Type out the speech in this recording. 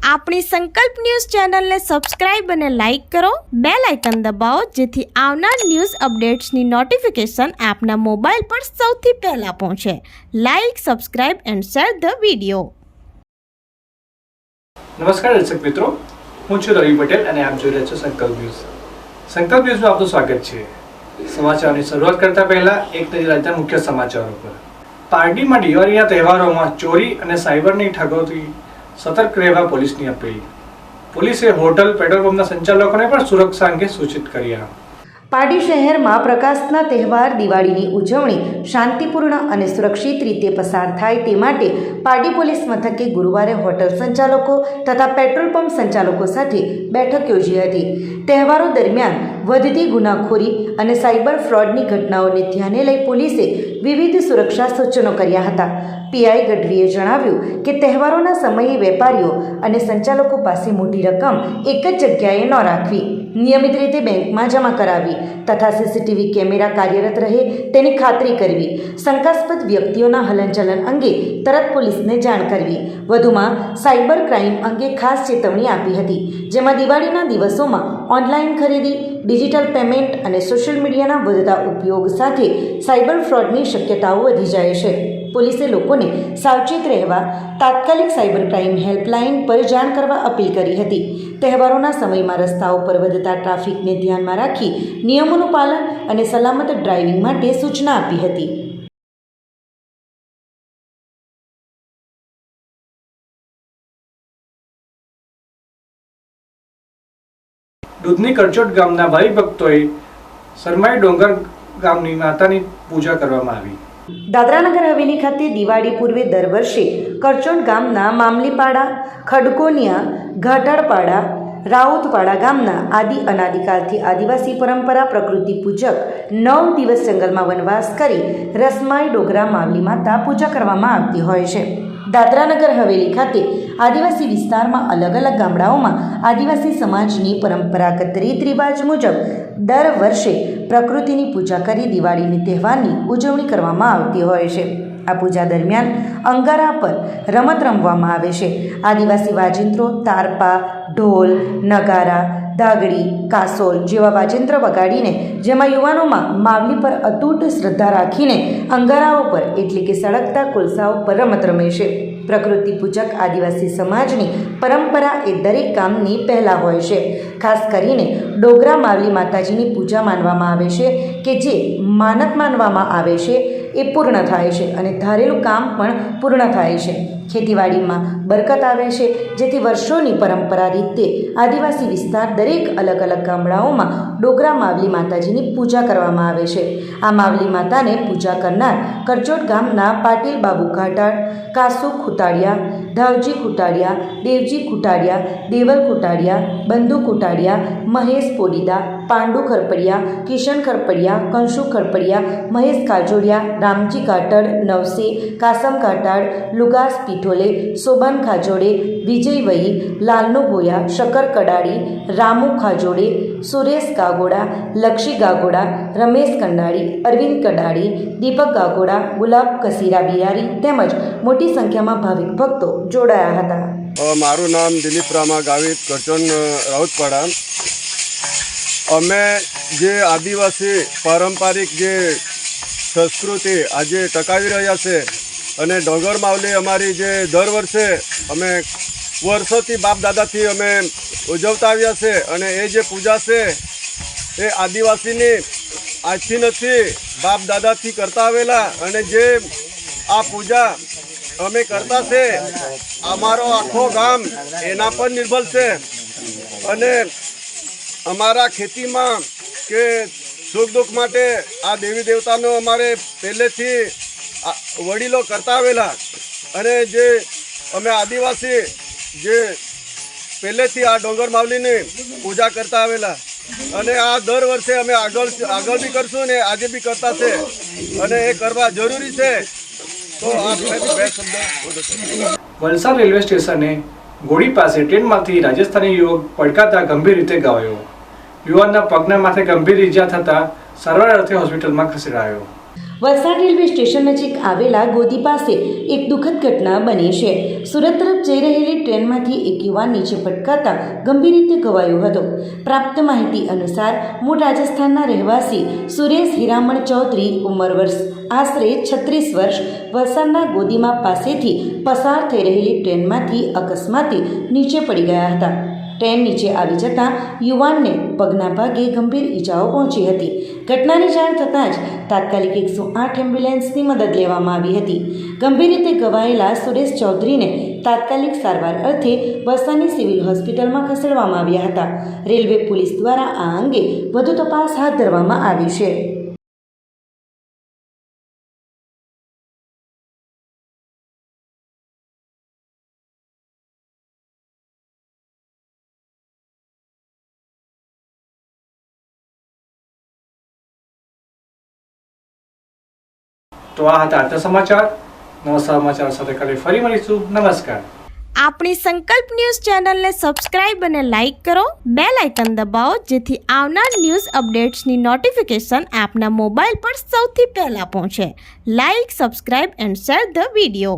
આપણી સંકલ્પ ન્યૂઝ ચેનલને સબસ્ક્રાઇબ અને લાઇક કરો, બેલ આઇકન દબાવો જેથી આવનાર ન્યૂઝ અપડેટ્સની નોટિફિકેશન આપના મોબાઈલ પર સૌથી પહેલા પહોંચે. Like, subscribe and share the video. નમસ્કાર દર્શક મિત્રો, હું છું રવિ પટેલ અને આપ જોઈ રહ્યા છો સંકલ્પ ન્યૂઝ. સંકલ્પ ન્યૂઝમાં આપનું સ્વાગત છે. સમાચારની શરૂઆત કરતા પહેલા એક નજર આજના મુખ્ય સમાચારો પર. પાર્ટીમાં દિવાળીના તહેવારોમાં ચોરી અને સાયબરની ઠગોથી સતર્ક રહેવા પોલીસની અપીલ. પોલીસે હોટલ, પેટ્રોલ પંપના સંચાલકોને પણ સુરક્ષા અંગે સૂચિત કર્યા. પારડી શહેરમાં પ્રકાશના તહેવાર દિવાળીની ઉજવણી શાંતિપૂર્ણ અને સુરક્ષિત રીતે પસાર થાય તે માટે પારડી પોલીસ મથકે ગુરુવારે હોટલ સંચાલકો તથા પેટ્રોલ પંપ સંચાલકો સાથે બેઠક યોજી હતી. તહેવારો દરમિયાન વધતી ગુનાખોરી અને સાયબર ફ્રોડની ઘટનાઓને ધ્યાને લઈ પોલીસે વિવિધ સુરક્ષા સૂચનો કર્યા હતા. પીઆઈ ગઢવીએ જણાવ્યું કે તહેવારોના સમયે વેપારીઓ અને સંચાલકો પાસે મોટી રકમ એક જ જગ્યાએ ન રાખવી, નિયમિત રીતે બેંકમાં જમા કરાવવી તથા સીસીટીવી કેમેરા કાર્યરત રહે તેની ખાતરી કરવી, શંકાસ્પદ વ્યક્તિઓના હલનચલન અંગે તરત પોલીસને જાણ કરવી. વધુમાં સાયબર ક્રાઇમ અંગે ખાસ ચેતવણી આપી હતી, જેમાં દિવાળીના દિવસોમાં ઓનલાઈન ખરીદી, ડિજિટલ પેમેન્ટ અને સોશિયલ મીડિયાના વધતા ઉપયોગ સાથે સાયબર ફ્રોડની શક્યતાઓ વધી જાય છે. પોલીસે લોકોને સાવચેત રહેવા તાત્કાલિક સાયબર ક્રાઇમ હેલ્પલાઇન પર જાણ કરવા અપીલ કરી હતી. તહેવારોના સમયમાં રસ્તાઓ પર વધતા ટ્રાફિકને ધ્યાનમાં રાખી નિયમોનું પાલન અને સલામત ડ્રાઇવિંગ માટે સૂચના આપી હતી. દૂધની કરચોટ ગામના ભાઈ ભક્તોએ સરમાઈ ડોંગર ગામની માતાની પૂજા કરવામાં આવી. દાદરાનગર હવેલી ખાતે દિવાળી પૂર્વે દર વર્ષે કરચોટ ગામના મામલીપાડા, ખડકોનિયા, ઘાટાળપાડા, રાઉતપાડા ગામના અનાદિકાળથી આદિવાસી પરંપરા પ્રકૃતિ પૂજક 9 દિવસ જંગલમાં વનવાસ કરી રસમાઈ ડોગરા માવલી માતા પૂજા કરવામાં આવતી હોય છે. દાદરાનગર હવેલી ખાતે આદિવાસી વિસ્તારમાં અલગ અલગ ગામડાઓમાં આદિવાસી સમાજની પરંપરાગત રીત રિવાજ મુજબ દર વર્ષે પ્રકૃતિની પૂજા કરી દિવાળીની તહેવારની ઉજવણી કરવામાં આવતી હોય છે. આ પૂજા દરમિયાન અંગારા પર રમત રમવામાં આવે છે. આદિવાસી વાજિંત્રો તારપા, ઢોલ, નગારા, દાગડી, કાસોલ જેવા વાજિંત્ર વગાડીને, જેમાં યુવાનોમાં માવલી પર અતૂટ શ્રદ્ધા રાખીને અંગારાઓ પર એટલે કે સળગતા કોલસાઓ પર રમત રમે છે. પ્રકૃતિ પૂજક આદિવાસી સમાજની પરંપરા એ દરેક કામની પહેલાં હોય છે. ખાસ કરીને ડોગરા માવલી માતાજીની પૂજા માનવામાં આવે છે કે જે માનત માનવામાં આવે છે એ પૂર્ણ થાય છે અને ધારેલું કામ પણ પૂર્ણ થાય છે. ખેતીવાડીમાં બરકત આવે છે, જેથી વર્ષોની પરંપરા રીતે આદિવાસી વિસ્તાર દરેક અલગ અલગ ગામડાઓમાં ડોગરા માવલી માતાજીની પૂજા કરવામાં આવે છે. આ માવલી માતાને પૂજા કરનાર કરચોટ ગામના પાટીલ બાબુ ઘાટાળ, કાસુ ખુટાડિયા, ધાવજી ખુટાડિયા, દેવજી ખુટાડિયા, દેવલ ખુટાડિયા, બંધુ ખુટાડિયા, મહેશ પોડીદા, પાંડુ ખરપડિયા, કિશન ખરપડિયા, કંશુ ખરપડિયા, મહેશ કાજોડિયા, રામજી કાટડ, નવસે, કાસમ કાટાડ, લુગાસ પીઠોલે, સોબન ખાજોડે, વિજય વહી, લાલનુ ભોયા, શકર કડાડી, રામુ ખાજોડે, સુરેશ ગાગોડા, લક્ષી ગાગોડા, રમેશ કંડાળી, અરવિંદ કડાડી, દીપક ગાગોડા, ગુલાબ કસીરા બિહારી તેમજ મોટી સંખ્યામાં ભાવિક ભક્તો જોડાયા હતા. મારું નામ દિલીપ રામા ગાવિત, કરચોન રાઉતપાડા. અમે જે આદિવાસી પારંપરિક જે સંસ્કૃતિ આજે ટકાવી રહ્યા છે અને ડોંગર માવલી અમારી જે દર વર્ષે અમે વર્ષોથી બાપ દાદાથી અમે ઉજવતા આવ્યા છે અને એ જે પૂજા છે એ આદિવાસીની આજથી નથી, બાપ દાદાથી કરતા આવેલા અને જે આ પૂજા અમે કરતા છે અમારો આખો ગામ એના પર નિર્ભર છે અને અમારા ખેતીમાં કે સુખ દુઃખ માટે આ દેવી દેવતાનો અમારે પહેલેથી વડીલો કરતા આવેલા અને જે અમે આદિવાસી જે પહેલેથી આ ડોંગર માવલીની પૂજા કરતા આવેલા અને આ દર વર્ષે અમે આગળ બી કરશું ને આજે બી કરતા છે અને એ કરવા જરૂરી છે. તો આ બે શબ્દ. વલસાડ રેલવે સ્ટેશને ગોળી પાસે ટ્રેનમાંથી રાજસ્થાની યુવક પડકાતા ગંભીર રીતે ઘવાયો. યુવાનના પગના માથે ગંભીર ઈજા થતાં સારવાર અર્થે હોસ્પિટલમાં ખસેડાયો. વલસાડ રેલવે સ્ટેશન નજીક આવેલા ગોદી પાસે એક દુઃખદ ઘટના બની છે. સુરત તરફ જઈ રહેલી ટ્રેનમાંથી એક યુવાન નીચે પટકાતા ગંભીર રીતે ઘવાયો હતો. પ્રાપ્ત માહિતી અનુસાર મૂળ રાજસ્થાનના રહેવાસી સુરેશ હીરામણ ચૌધરી ઉંમર વર્ષ આશરે 36 વર્ષ વલસાડના ગોદીમાં પાસેથી પસાર થઈ રહેલી ટ્રેનમાંથી અકસ્માતે નીચે પડી ગયા હતા. ટ્રેન નીચે આવી જતાં યુવાનને પગના ભાગે ગંભીર ઈજાઓ પહોંચી હતી. ઘટનાની જાણ થતાં જ તાત્કાલિક 108 એમ્બ્યુલન્સની મદદ લેવામાં આવી હતી. ગંભીર રીતે ઘવાયેલા સુરેશ ચૌધરીને તાત્કાલિક સારવાર અર્થે વલસાડની સિવિલ હોસ્પિટલમાં ખસેડવામાં આવ્યા હતા. રેલવે પોલીસ દ્વારા આ અંગે વધુ તપાસ હાથ ધરવામાં આવી છે. તો આ હતા આજના સમાચાર. નવા સમાચાર સાથે કાલે ફરી મળીશું. નમસ્કાર. આપણી સંકલ્પ ન્યૂઝ ચેનલને સબસ્ક્રાઇબ અને લાઇક કરો. બેલ આઇકન દબાવો જેથી આવનાર ન્યૂઝ અપડેટ્સની નોટિફિકેશન આપના મોબાઈલ પર સૌથી પહેલા પહોંચે. Like, subscribe and share the video.